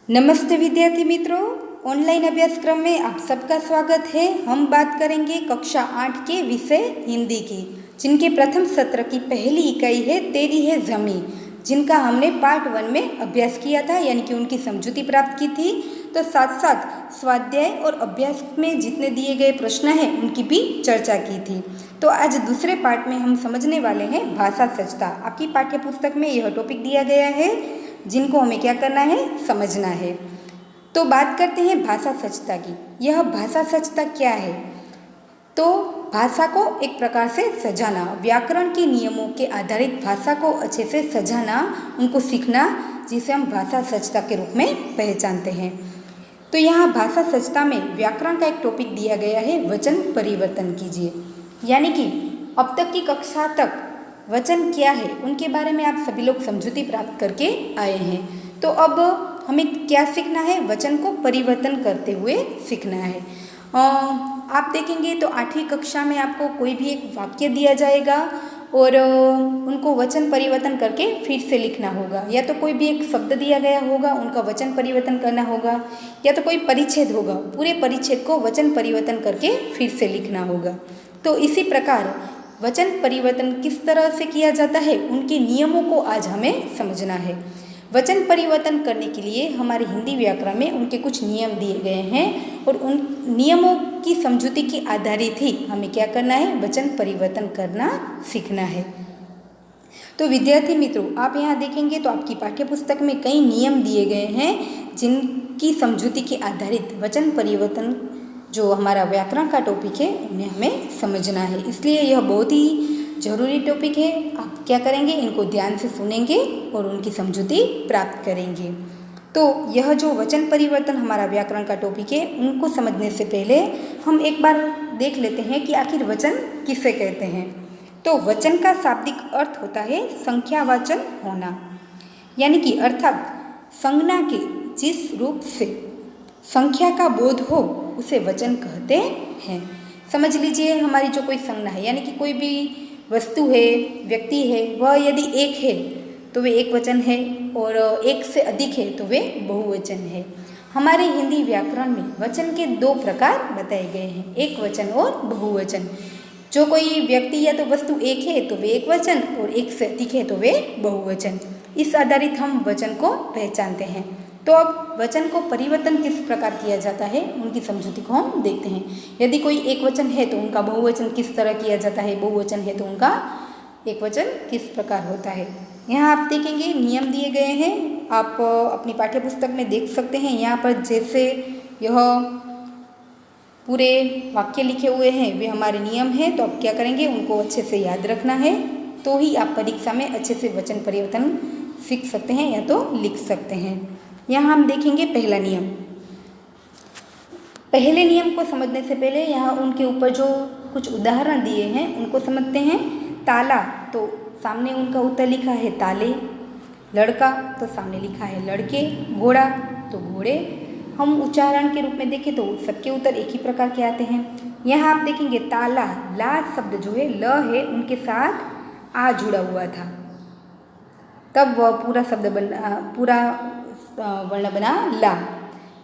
नमस्ते विद्यार्थी मित्रों, ऑनलाइन अभ्यासक्रम में आप सबका स्वागत है। हम बात करेंगे कक्षा 8 के विषय हिंदी की, जिनके प्रथम सत्र की पहली इकाई है तेरी है ज़मीं, जिनका हमने पार्ट 1 में अभ्यास किया था, यानी कि उनकी समझूती प्राप्त की थी। तो साथ साथ स्वाध्याय और अभ्यास में जितने दिए गए प्रश्न हैं उनकी भी चर्चा की थी। तो आज दूसरे पार्ट में हम समझने वाले हैं भाषा सचता। आपकी पाठ्य पुस्तक में यह टॉपिक दिया गया है, जिनको हमें क्या करना है, समझना है। तो बात करते हैं भाषा सचता की। यह भाषा सचता क्या है? तो भाषा को एक प्रकार से सजाना, व्याकरण के नियमों के आधारित भाषा को अच्छे से सजाना, उनको सीखना, जिसे हम भाषा सचता के रूप में पहचानते हैं। तो यहाँ भाषा सचता में व्याकरण का एक टॉपिक दिया गया है, वचन परिवर्तन कीजिए। यानी कि अब तक की कक्षा तक वचन क्या है उनके बारे में आप सभी लोग समझूती प्राप्त करके आए हैं। तो अब हमें क्या सीखना है? वचन को परिवर्तन करते हुए सीखना है। आप देखेंगे तो 8वीं कक्षा में आपको कोई भी एक वाक्य दिया जाएगा और उनको वचन परिवर्तन करके फिर से लिखना होगा, या तो कोई भी एक शब्द दिया गया होगा, उनका वचन परिवर्तन करना होगा, या तो कोई परिच्छेद होगा, पूरे परिच्छेद को वचन परिवर्तन करके फिर से लिखना होगा। तो इसी प्रकार वचन परिवर्तन किस तरह से किया जाता है, उनके नियमों को आज हमें समझना है। वचन परिवर्तन करने के लिए हमारे हिंदी व्याकरण में उनके कुछ नियम दिए गए हैं और उन नियमों की समझूती के आधारित ही हमें क्या करना है, वचन परिवर्तन करना सीखना है। तो विद्यार्थी मित्रों, आप यहाँ देखेंगे तो आपकी पाठ्य पुस्तक में कई नियम दिए गए हैं, जिनकी समझूती के आधारित वचन परिवर्तन जो हमारा व्याकरण का टॉपिक है उन्हें हमें समझना है। इसलिए यह बहुत ही ज़रूरी टॉपिक है। आप क्या करेंगे, इनको ध्यान से सुनेंगे और उनकी समझूती प्राप्त करेंगे। तो यह जो वचन परिवर्तन हमारा व्याकरण का टॉपिक है, उनको समझने से पहले हम एक बार देख लेते हैं कि आखिर वचन किसे कहते हैं। तो वचन का शाब्दिक अर्थ होता है संख्यावाचन होना, यानी कि अर्थात संज्ञा के जिस रूप से संख्या का बोध हो उसे वचन कहते हैं। समझ लीजिए, हमारी जो कोई संज्ञा है, यानी कि कोई भी वस्तु है, व्यक्ति है, वह यदि एक है तो वे एक वचन है, और एक से अधिक है तो वे बहुवचन है। हमारे हिंदी व्याकरण में वचन के दो प्रकार बताए गए हैं, एक वचन और बहुवचन। जो कोई व्यक्ति या तो वस्तु एक है तो वे एक वचन, और एक से अधिक है तो वे बहुवचन। इस आधारित हम वचन को पहचानते हैं। तो अब वचन को परिवर्तन किस प्रकार किया जाता है, उनकी समझूती को हम देखते हैं। यदि कोई एक वचन है तो उनका बहुवचन किस तरह किया जाता है, बहुवचन है तो उनका एक वचन किस प्रकार होता है। यहाँ आप देखेंगे नियम दिए गए हैं, आप अपनी पाठ्य पुस्तक में देख सकते हैं। यहाँ पर जैसे यह पूरे वाक्य लिखे हुए हैं वे हमारे नियम हैं। तो आप क्या करेंगे, उनको अच्छे से याद रखना है, तो ही आप परीक्षा में अच्छे से वचन परिवर्तन सीख सकते हैं या तो लिख सकते हैं। यहाँ हम देखेंगे पहला नियम। पहले नियम को समझने से पहले यहाँ उनके ऊपर जो कुछ उदाहरण दिए हैं उनको समझते हैं। ताला, तो सामने उनका उत्तर लिखा है ताले। लड़का, तो सामने लिखा है लड़के। घोड़ा, तो घोड़े। हम उच्चारण के रूप में देखें तो सबके उत्तर एक ही प्रकार के आते हैं। यहाँ आप देखेंगे ताला, ला शब्द जो है, ल है, उनके साथ आ जुड़ा हुआ था, तब वह पूरा शब्द बना, पूरा वर्ण बना ला।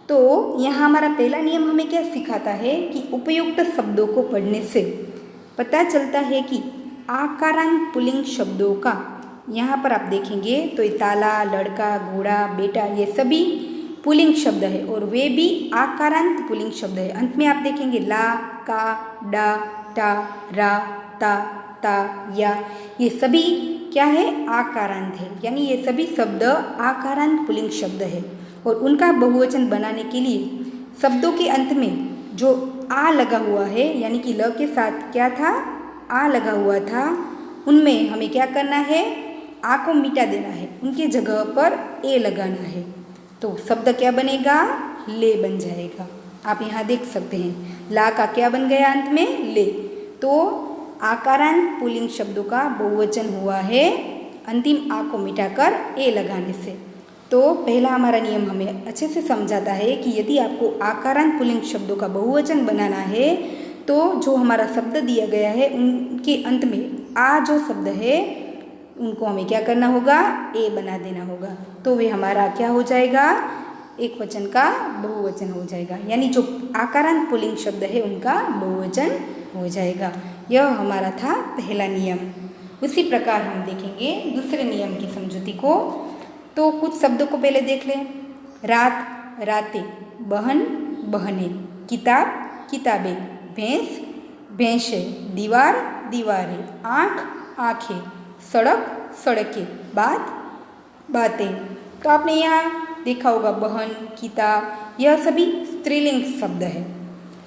तो यहाँ हमारा पहला नियम हमें क्या सिखाता है कि उपयुक्त शब्दों को पढ़ने से पता चलता है कि आकारांत पुल्लिंग शब्दों का, यहाँ पर आप देखेंगे तो ये ताला, लड़का, घोड़ा, बेटा, ये सभी पुल्लिंग शब्द है और वे भी आकारांत पुल्लिंग शब्द है। अंत में आप देखेंगे ला, का, डा, टा, रा, ता, ता, या, ये सभी क्या है, आकारांत है, यानी ये सभी शब्द आकारांत पुल्लिंग शब्द है। और उनका बहुवचन बनाने के लिए शब्दों के अंत में जो आ लगा हुआ है, यानी कि ल के साथ क्या था, आ लगा हुआ था, उनमें हमें क्या करना है, आ को मिटा देना है, उनके जगह पर ए लगाना है। तो शब्द क्या बनेगा, ले बन जाएगा। आप यहाँ देख सकते हैं ला का क्या बन गया अंत में, ले। तो आकारांत पुल्लिंग शब्दों का बहुवचन हुआ है अंतिम आ को मिटाकर ए लगाने से। तो पहला हमारा नियम हमें अच्छे से समझाता है कि यदि आपको आकारांत पुल्लिंग शब्दों का बहुवचन बनाना है तो जो हमारा शब्द दिया गया है उनके अंत में आ जो शब्द है उनको हमें क्या करना होगा, ए बना देना होगा। तो वे हमारा क्या हो जाएगा, एक वचन का बहुवचन हो जाएगा, यानी जो आकारांत पुल्लिंग शब्द है उनका बहुवचन हो जाएगा। यह हमारा था पहला नियम। उसी प्रकार हम देखेंगे दूसरे नियम की समझौती को। तो कुछ शब्दों को पहले देख लें। रात रातें, बहन बहनें, किताब किताबें, भैंस भैंसें, दीवार दीवारें, आँख आँखें, सड़क सड़कें, बात बातें। तो आपने यहाँ देखा होगा बहन, किताब, यह सभी स्त्रीलिंग शब्द है।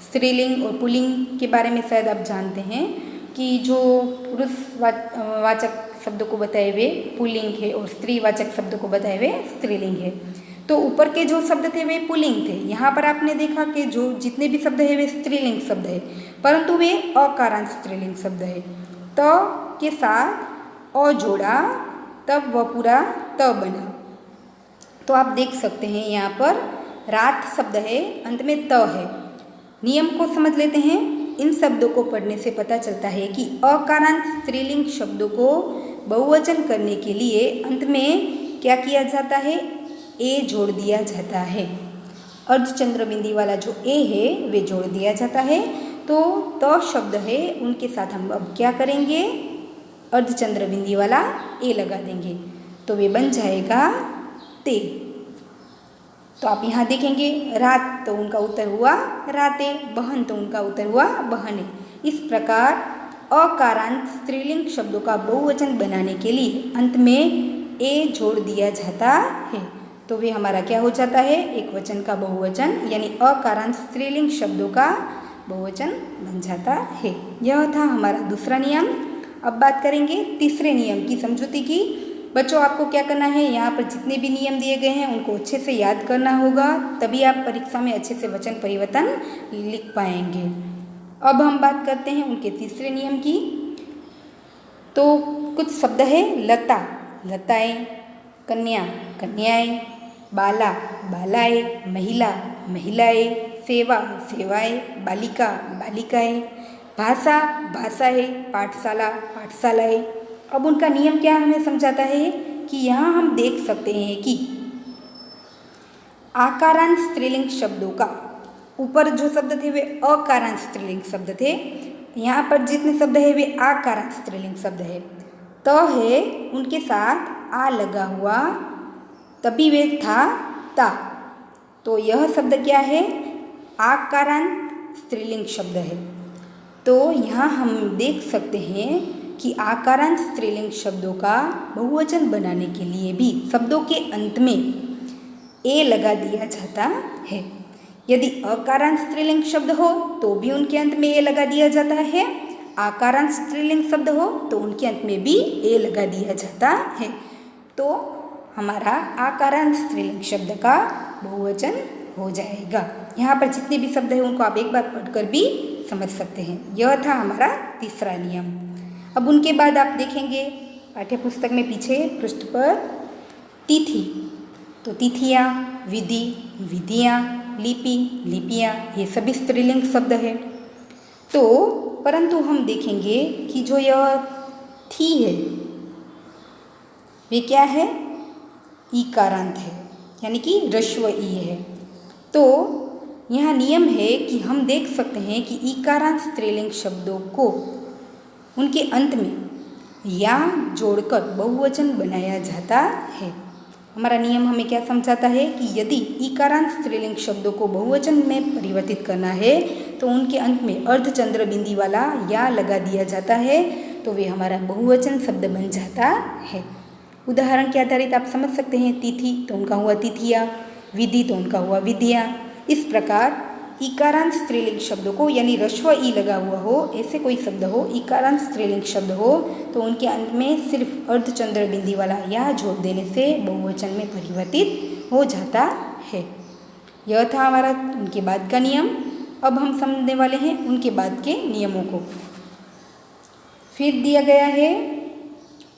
स्त्रीलिंग और पुल्लिंग के बारे में शायद आप जानते हैं कि जो पुरुष वाचक शब्दों को बताए हुए पुल्लिंग है और स्त्रीवाचक शब्दों को बताए हुए स्त्रीलिंग है। तो ऊपर के जो शब्द थे वे पुल्लिंग थे। यहाँ पर आपने देखा कि जो जितने भी शब्द है वे स्त्रीलिंग शब्द है, परंतु वे अकारांत स्त्रीलिंग शब्द है। त के साथ अ जोड़ा तब वह पूरा त बना। तो आप देख सकते हैं यहाँ पर रात शब्द है, अंत में त है। नियम को समझ लेते हैं। इन शब्दों को पढ़ने से पता चलता है कि अकारांत स्त्रीलिंग शब्दों को बहुवचन करने के लिए अंत में क्या किया जाता है, ए जोड़ दिया जाता है। अर्धचंद्र बिंदी वाला जो ए है वे जोड़ दिया जाता है। तो त शब्द है उनके साथ हम अब क्या करेंगे, अर्धचंद्र बिंदी वाला ए लगा देंगे, तो वे बन जाएगा ते। तो आप यहाँ देखेंगे रात तो उनका उत्तर हुआ रातें, बहन तो उनका उत्तर हुआ बहनें। इस प्रकार अकारांत स्त्रीलिंग शब्दों का बहुवचन बनाने के लिए अंत में ए जोड़ दिया जाता है, तो वे हमारा क्या हो जाता है, एक वचन का बहुवचन, यानी अकारांत स्त्रीलिंग शब्दों का बहुवचन बन जाता है। यह था हमारा दूसरा नियम। अब बात करेंगे तीसरे नियम की समझौती की। बच्चों आपको क्या करना है, यहाँ पर जितने भी नियम दिए गए हैं उनको अच्छे से याद करना होगा, तभी आप परीक्षा में अच्छे से वचन परिवर्तन लिख पाएंगे। अब हम बात करते हैं उनके तीसरे नियम की। तो कुछ शब्द है लता लताएं, कन्या कन्याएं, बाला बालाएं, महिला महिलाएं, सेवा सेवाएं, बालिका बालिकाएं, भाषा भाषाएं, पाठशाला पाठशालाएं। अब उनका नियम क्या हमें समझाता है कि यहाँ हम देख सकते हैं कि आकारांत स्त्रीलिंग शब्दों का, ऊपर जो शब्द थे वे अकारांत स्त्रीलिंग शब्द थे, यहाँ पर जितने शब्द है वे आकारांत स्त्रीलिंग शब्द है। त है उनके साथ आ लगा हुआ, तभी वे था ता। तो यह शब्द क्या है, आकारांत स्त्रीलिंग शब्द है। तो यहाँ हम देख सकते हैं कि आकारांत स्त्रीलिंग शब्दों का बहुवचन बनाने के लिए भी शब्दों के अंत में ए लगा दिया जाता है। यदि अकारांत स्त्रीलिंग शब्द हो तो भी उनके अंत में ए लगा दिया जाता है, आकारांत स्त्रीलिंग शब्द हो तो उनके अंत में भी ए लगा दिया जाता है। तो हमारा आकारांत स्त्रीलिंग शब्द का बहुवचन हो जाएगा। यहाँ पर जितने भी शब्द हैं उनको आप एक बार पढ़कर भी समझ सकते हैं। यह था हमारा तीसरा नियम। अब उनके बाद आप देखेंगे पाठ्यपुस्तक में पीछे पृष्ठ पर तिथि। तो तिथियाँ, विधि विधियाँ, लिपि लिपियाँ, ये सभी स्त्रीलिंग शब्द है। तो परंतु हम देखेंगे कि जो यह थी है वे क्या है, ईकारांत है, यानी कि ह्रस्व ई है। तो यहाँ नियम है कि हम देख सकते हैं कि ईकारांत स्त्रीलिंग शब्दों को उनके अंत में या जोड़कर बहुवचन बनाया जाता है। हमारा नियम हमें क्या समझाता है कि यदि ईकारांत स्त्रीलिंग शब्दों को बहुवचन में परिवर्तित करना है तो उनके अंत में अर्धचंद्र बिंदी वाला या लगा दिया जाता है, तो वे हमारा बहुवचन शब्द बन जाता है। उदाहरण के आधारित आप समझ सकते हैं, तिथि तो उनका हुआ तिथिया, विधि तो उनका हुआ विधिया। इस प्रकार ईकारांत स्त्रीलिंग शब्दों को, यानी ह्रस्व ई लगा हुआ हो ऐसे कोई शब्द हो, ईकारांत स्त्रीलिंग शब्द हो, तो उनके अंत में सिर्फ अर्धचंद्र बिंदी वाला या जोड़ देने से बहुवचन में परिवर्तित हो जाता है। यह था हमारा उनके बाद का नियम। अब हम समझने वाले हैं उनके बाद के नियमों को। फिर दिया गया है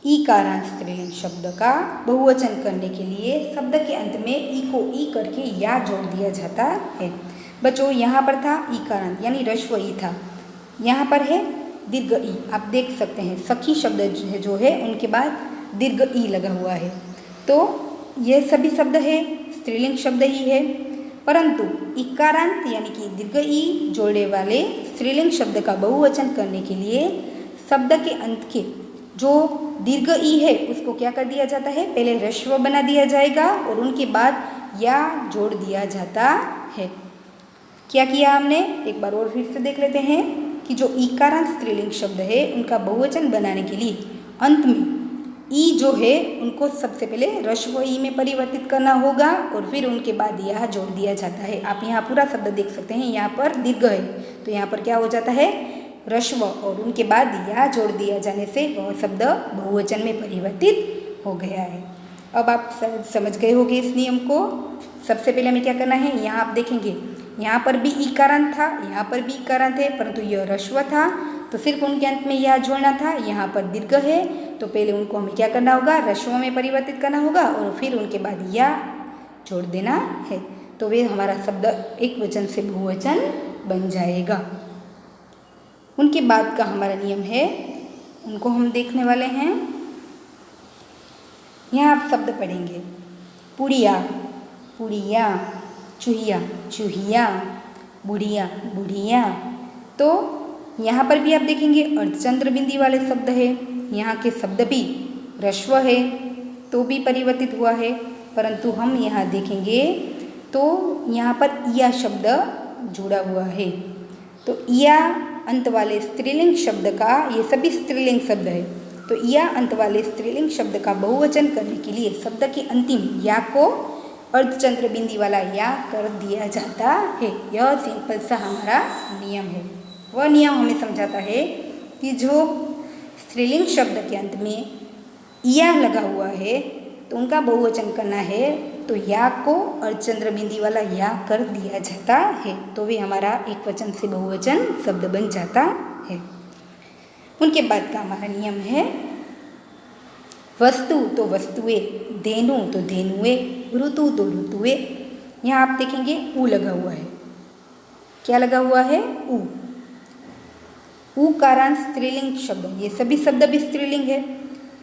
ईकारांत स्त्रीलिंग शब्द का बहुवचन करने के लिए शब्द के अंत में ई को ई करके या जोड़ दिया जाता है। बच्चों यहाँ पर था ईकारांत यानी ह्रस्व ई था, यहाँ पर है दीर्घ ई। आप देख सकते हैं सखी शब्द जो है उनके बाद दीर्घ ई लगा हुआ है। तो ये सभी शब्द है स्त्रीलिंग शब्द ही है, परंतु इकारांत यानी कि दीर्घ ई जोड़ने वाले स्त्रीलिंग शब्द का बहुवचन करने के लिए शब्द के अंत के जो दीर्घ ई है उसको क्या कर दिया जाता है, पहले ह्रस्व बना दिया जाएगा और उनके बाद या जोड़ दिया जाता है। क्या किया हमने, एक बार और फिर से देख लेते हैं कि जो ईकारांत स्त्रीलिंग शब्द है उनका बहुवचन बनाने के लिए अंत में ई जो है उनको सबसे पहले ह्रस्व ई में परिवर्तित करना होगा और फिर उनके बाद यह जोड़ दिया जाता है। आप यहाँ पूरा शब्द देख सकते हैं, यहाँ पर दीर्घ है तो यहाँ पर क्या हो जाता है, ह्रस्व, और उनके बाद या जोड़ दिया जाने से वह शब्द बहुवचन में परिवर्तित हो गया है। अब आप समझ गए होंगे इस नियम को। सबसे पहले हमें क्या करना है, यहाँ आप देखेंगे यहाँ पर भी ईकारांत था, यहाँ पर भी ईकारांत है, परंतु यह ह्रस्व था तो सिर्फ उनके अंत में यह जोड़ना था। यहाँ पर दीर्घ है तो पहले उनको हमें क्या करना होगा, ह्रस्व में परिवर्तित करना होगा और फिर उनके बाद या जोड़ देना है, तो वे हमारा शब्द एक वचन से बहुवचन बन जाएगा। उनके बाद का हमारा नियम है, उनको हम देखने वाले हैं। यहाँ आप शब्द पढ़ेंगे, पुड़िया पुड़िया, चूहिया चूहिया, बुढ़िया बुढ़िया। तो यहाँ पर भी आप देखेंगे अर्धचंद्र बिंदी वाले शब्द है, यहाँ के शब्द भी ह्रस्व है तो भी परिवर्तित हुआ है, परंतु हम यहाँ देखेंगे तो यहाँ पर या शब्द जुड़ा हुआ है। तो या अंत वाले स्त्रीलिंग शब्द का, ये सभी स्त्रीलिंग शब्द है, तो या अंत वाले स्त्रीलिंग शब्द का बहुवचन करने के लिए शब्द के अंतिम या को अर्धचंद्र बिंदी वाला या कर दिया जाता है। यह सिंपल सा हमारा नियम है। वह नियम हमें समझाता है कि जो स्त्रीलिंग शब्द के अंत में या लगा हुआ है तो उनका बहुवचन करना है तो या को अर्धचंद्र बिंदी वाला या कर दिया जाता है, तो वे हमारा एक वचन से बहुवचन शब्द बन जाता है। उनके बाद का हमारा नियम है, वस्तु तो वस्तुएं, धेनु तो धेनुएं, ऋतु तो ऋतुएं। यहाँ आप देखेंगे ऊ लगा हुआ है, क्या लगा हुआ है, ऊ। ऊकारांत स्त्रीलिंग शब्द, ये सभी शब्द भी स्त्रीलिंग है।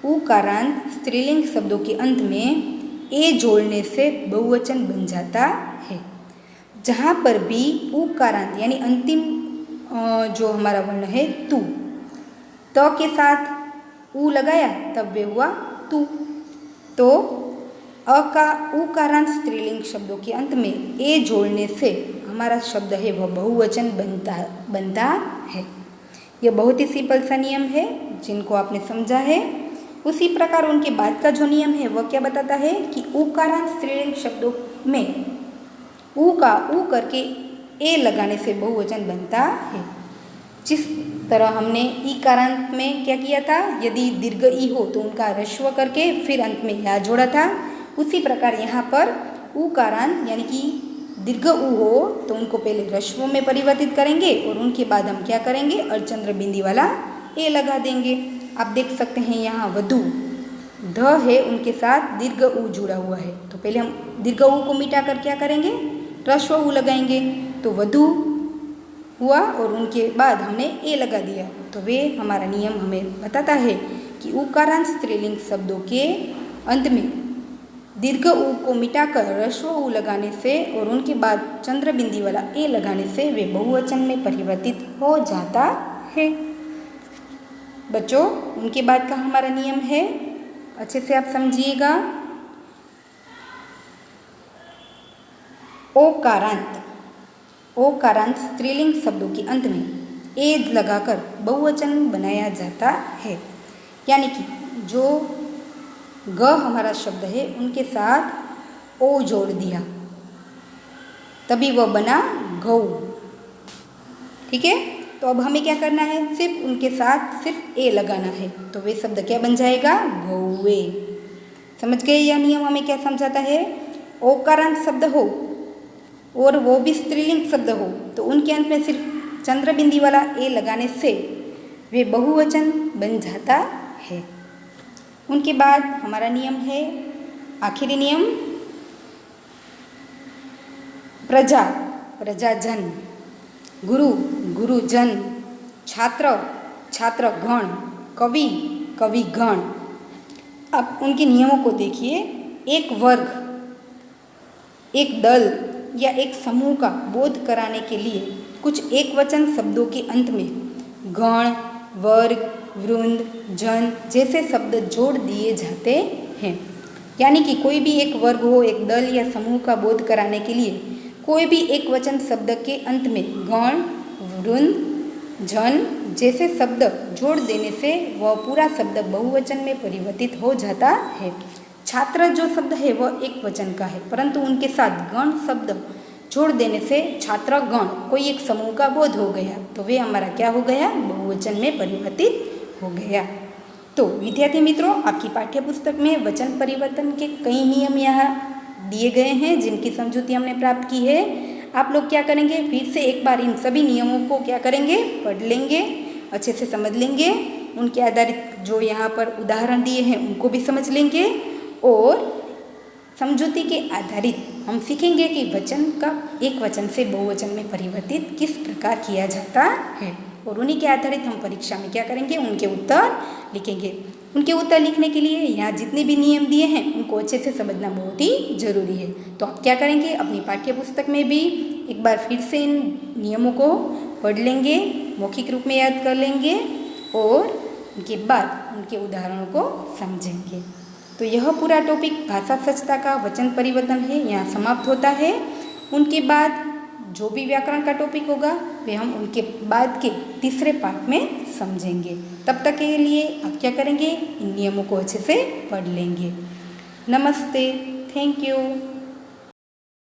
ऊकारांत स्त्रीलिंग शब्दों के अंत में ए जोड़ने से बहुवचन बन जाता है। जहाँ पर भी ऊकारांत यानी अंतिम जो हमारा वर्ण है तू, त के साथ ऊ लगाया तब वे हुआ तू। तो ऊकारांत स्त्रीलिंग शब्दों के अंत में ए जोड़ने से हमारा शब्द है वह बहुवचन बनता है। यह बहुत ही सिंपल सा नियम है जिनको आपने समझा है। उसी प्रकार उनके बाद का जो नियम है वह क्या बताता है कि ऊकारांत स्त्रीलिंग शब्दों में ऊ का ऊ करके ए लगाने से बहुवचन बनता है। जिस तरह हमने ईकारांत में क्या किया था, यदि दीर्घ ई हो तो उनका ह्रस्व करके फिर अंत में या जोड़ा था, उसी प्रकार यहाँ पर ऊकारांत यानी कि दीर्घ ऊ हो तो उनको पहले ह्रस्व में परिवर्तित करेंगे और उनके बाद हम क्या करेंगे, अर्धचंद्र बिंदी वाला ए लगा देंगे। आप देख सकते हैं यहाँ वधु ध है, उनके साथ दीर्घ ऊ जुड़ा हुआ है, तो पहले हम दीर्घ ऊ को मिटाकर क्या करेंगे, ह्रस्व ऊ लगाएंगे, तो वधु हुआ और उनके बाद हमने ए लगा दिया। तो वे हमारा नियम हमें बताता है कि ऊकारांत स्त्रीलिंग शब्दों के अंत में दीर्घ ऊ को मिटाकर ह्रस्व ऊ लगाने से और उनके बाद चंद्र बिंदी वाला ए लगाने से वे बहुवचन में परिवर्तित हो जाता है। बच्चों, उनके बाद का हमारा नियम है, अच्छे से आप समझिएगा। ओकारांत, ओकारांत स्त्रीलिंग शब्दों के अंत में ए लगाकर बहुवचन बनाया जाता है, यानी कि जो ग हमारा शब्द है उनके साथ ओ जोड़ दिया तभी वह बना गौ। ठीक है, तो अब हमें क्या करना है, सिर्फ उनके साथ सिर्फ ए लगाना है, तो वे शब्द क्या बन जाएगा, गौवे। समझ गए यह नियम हमें क्या समझाता है। ओकारांत शब्द हो और वो भी स्त्रीलिंग शब्द हो तो उनके अंत में सिर्फ चंद्र बिंदी वाला ए लगाने से वे बहुवचन बन जाता है। उनके बाद हमारा नियम है, आखिरी नियम, प्रजा प्रजाजन, गुरु गुरुजन, छात्र छात्रगण, कवि कविगण। अब उनके नियमों को देखिए। एक वर्ग एक दल या एक समूह का बोध कराने के लिए कुछ एकवचन शब्दों के अंत में गण, वर्ग, वृंद, जन जैसे शब्द जोड़ दिए जाते हैं। यानी कि कोई भी एक वर्ग हो, एक दल या समूह का बोध कराने के लिए कोई भी एक वचन शब्द के अंत में गण, वृंद, जन जैसे शब्द जोड़ देने से वह पूरा शब्द बहुवचन में परिवर्तित हो जाता है। छात्र जो शब्द है वह एक वचन का है, परंतु उनके साथ गण शब्द जोड़ देने से छात्र गण कोई एक समूह का बोध हो गया, तो वे हमारा क्या हो गया, बहुवचन में परिवर्तित हो गया। तो विद्यार्थी मित्रों, आपकी पाठ्य पुस्तक में वचन परिवर्तन के कई नियम यहाँ दिए गए हैं जिनकी समझूती हमने प्राप्त की है। आप लोग क्या करेंगे, फिर से एक बार इन सभी नियमों को क्या करेंगे, पढ़ लेंगे, अच्छे से समझ लेंगे, उनके आधारित जो यहाँ पर उदाहरण दिए हैं उनको भी समझ लेंगे और समझूती के आधारित हम सीखेंगे कि वचन का एक वचन से बहुवचन में परिवर्तित किस प्रकार किया जाता है और उन्हीं के आधारित हम परीक्षा में क्या करेंगे, उनके उत्तर लिखेंगे। उनके उत्तर लिखने के लिए यहाँ जितने भी नियम दिए हैं उनको अच्छे से समझना बहुत ही ज़रूरी है। तो आप क्या करेंगे, अपनी पाठ्य पुस्तक में भी एक बार फिर से इन नियमों को पढ़ लेंगे, मौखिक रूप में याद कर लेंगे और उनके बाद उनके उदाहरणों को समझेंगे। तो यह पूरा टॉपिक भाषा स्वच्छता का वचन परिवर्तन है, यहाँ समाप्त होता है। उनके बाद जो भी व्याकरण का टॉपिक होगा वे हम उनके बाद के तीसरे पार्ट में समझेंगे। तब तक के लिए आप क्या करेंगे, इन नियमों को अच्छे से पढ़ लेंगे। नमस्ते, थैंक यू।